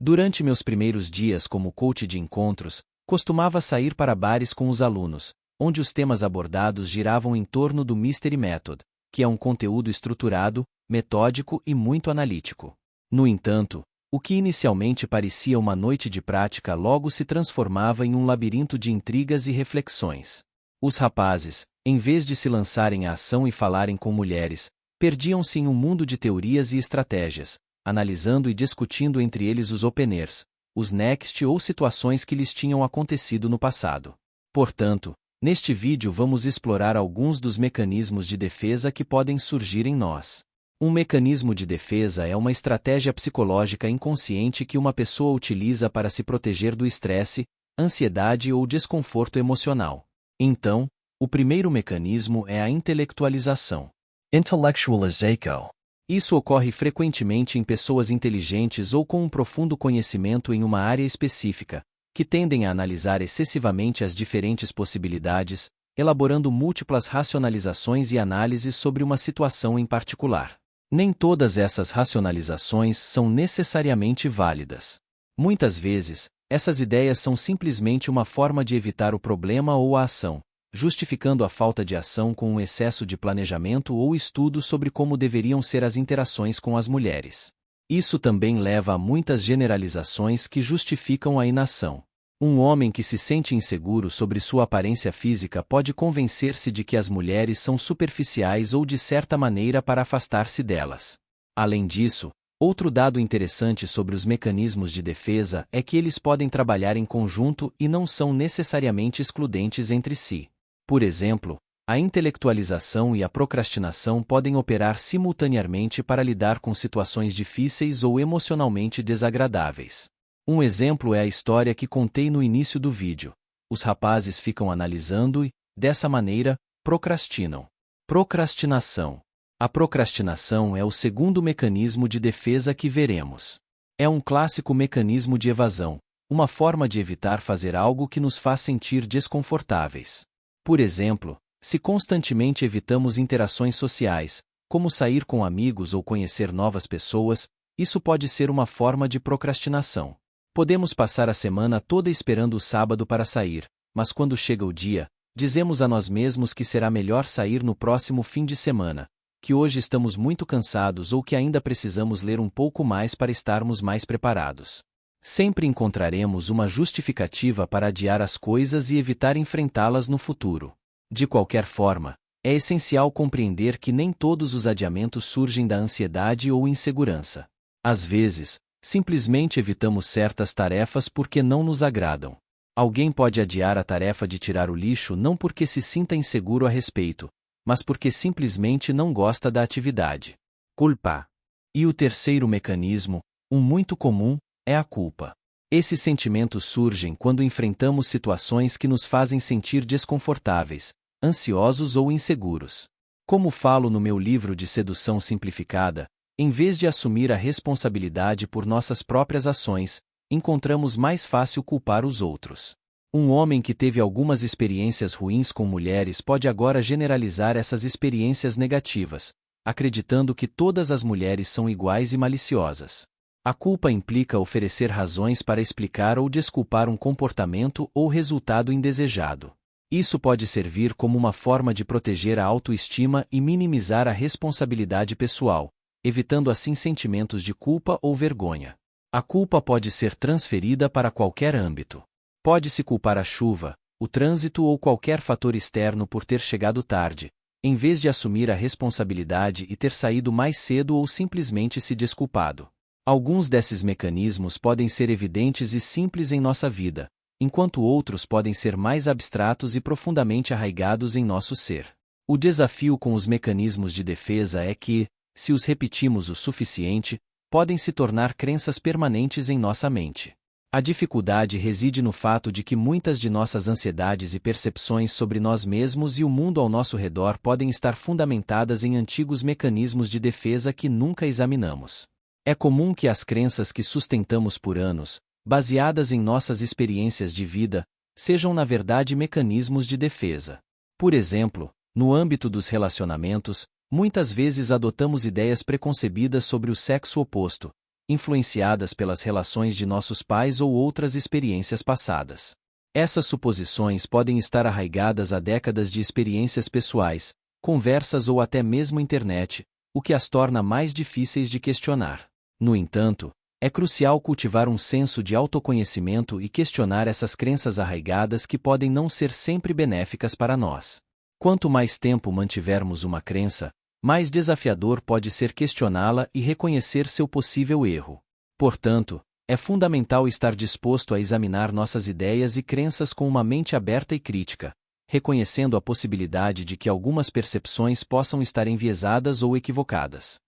Durante meus primeiros dias como coach de encontros, costumava sair para bares com os alunos, onde os temas abordados giravam em torno do Mystery Method, que é um conteúdo estruturado, metódico e muito analítico. No entanto, o que inicialmente parecia uma noite de prática logo se transformava em um labirinto de intrigas e reflexões. Os rapazes, em vez de se lançarem à ação e falarem com mulheres, perdiam-se em um mundo de teorias e estratégias, analisando e discutindo entre eles os openers, os next ou situações que lhes tinham acontecido no passado. Portanto, neste vídeo vamos explorar alguns dos mecanismos de defesa que podem surgir em nós. Um mecanismo de defesa é uma estratégia psicológica inconsciente que uma pessoa utiliza para se proteger do estresse, ansiedade ou desconforto emocional. Então, o primeiro mecanismo é a intelectualização. Intellectualization. Isso ocorre frequentemente em pessoas inteligentes ou com um profundo conhecimento em uma área específica, que tendem a analisar excessivamente as diferentes possibilidades, elaborando múltiplas racionalizações e análises sobre uma situação em particular. Nem todas essas racionalizações são necessariamente válidas. Muitas vezes, essas ideias são simplesmente uma forma de evitar o problema ou a ação, justificando a falta de ação com um excesso de planejamento ou estudo sobre como deveriam ser as interações com as mulheres. Isso também leva a muitas generalizações que justificam a inação. Um homem que se sente inseguro sobre sua aparência física pode convencer-se de que as mulheres são superficiais ou de certa maneira para afastar-se delas. Além disso, outro dado interessante sobre os mecanismos de defesa é que eles podem trabalhar em conjunto e não são necessariamente excludentes entre si. Por exemplo, a intelectualização e a procrastinação podem operar simultaneamente para lidar com situações difíceis ou emocionalmente desagradáveis. Um exemplo é a história que contei no início do vídeo. Os rapazes ficam analisando e, dessa maneira, procrastinam. Procrastinação. A procrastinação é o segundo mecanismo de defesa que veremos. É um clássico mecanismo de evasão, uma forma de evitar fazer algo que nos faz sentir desconfortáveis. Por exemplo, se constantemente evitamos interações sociais, como sair com amigos ou conhecer novas pessoas, isso pode ser uma forma de procrastinação. Podemos passar a semana toda esperando o sábado para sair, mas quando chega o dia, dizemos a nós mesmos que será melhor sair no próximo fim de semana, que hoje estamos muito cansados ou que ainda precisamos ler um pouco mais para estarmos mais preparados. Sempre encontraremos uma justificativa para adiar as coisas e evitar enfrentá-las no futuro. De qualquer forma, é essencial compreender que nem todos os adiamentos surgem da ansiedade ou insegurança. Às vezes, simplesmente evitamos certas tarefas porque não nos agradam. Alguém pode adiar a tarefa de tirar o lixo não porque se sinta inseguro a respeito, mas porque simplesmente não gosta da atividade. Culpa. E o terceiro mecanismo, um muito comum, é a culpa. Esses sentimentos surgem quando enfrentamos situações que nos fazem sentir desconfortáveis, ansiosos ou inseguros. Como falo no meu livro de Sedução Simplificada, em vez de assumir a responsabilidade por nossas próprias ações, encontramos mais fácil culpar os outros. Um homem que teve algumas experiências ruins com mulheres pode agora generalizar essas experiências negativas, acreditando que todas as mulheres são iguais e maliciosas. A culpa implica oferecer razões para explicar ou desculpar um comportamento ou resultado indesejado. Isso pode servir como uma forma de proteger a autoestima e minimizar a responsabilidade pessoal, evitando assim sentimentos de culpa ou vergonha. A culpa pode ser transferida para qualquer âmbito. Pode-se culpar a chuva, o trânsito ou qualquer fator externo por ter chegado tarde, em vez de assumir a responsabilidade e ter saído mais cedo ou simplesmente se desculpado. Alguns desses mecanismos podem ser evidentes e simples em nossa vida, enquanto outros podem ser mais abstratos e profundamente arraigados em nosso ser. O desafio com os mecanismos de defesa é que, se os repetimos o suficiente, podem se tornar crenças permanentes em nossa mente. A dificuldade reside no fato de que muitas de nossas ansiedades e percepções sobre nós mesmos e o mundo ao nosso redor podem estar fundamentadas em antigos mecanismos de defesa que nunca examinamos. É comum que as crenças que sustentamos por anos, baseadas em nossas experiências de vida, sejam na verdade mecanismos de defesa. Por exemplo, no âmbito dos relacionamentos, muitas vezes adotamos ideias preconcebidas sobre o sexo oposto, influenciadas pelas relações de nossos pais ou outras experiências passadas. Essas suposições podem estar arraigadas a décadas de experiências pessoais, conversas ou até mesmo internet, o que as torna mais difíceis de questionar. No entanto, é crucial cultivar um senso de autoconhecimento e questionar essas crenças arraigadas que podem não ser sempre benéficas para nós. Quanto mais tempo mantivermos uma crença, mais desafiador pode ser questioná-la e reconhecer seu possível erro. Portanto, é fundamental estar disposto a examinar nossas ideias e crenças com uma mente aberta e crítica, reconhecendo a possibilidade de que algumas percepções possam estar enviesadas ou equivocadas.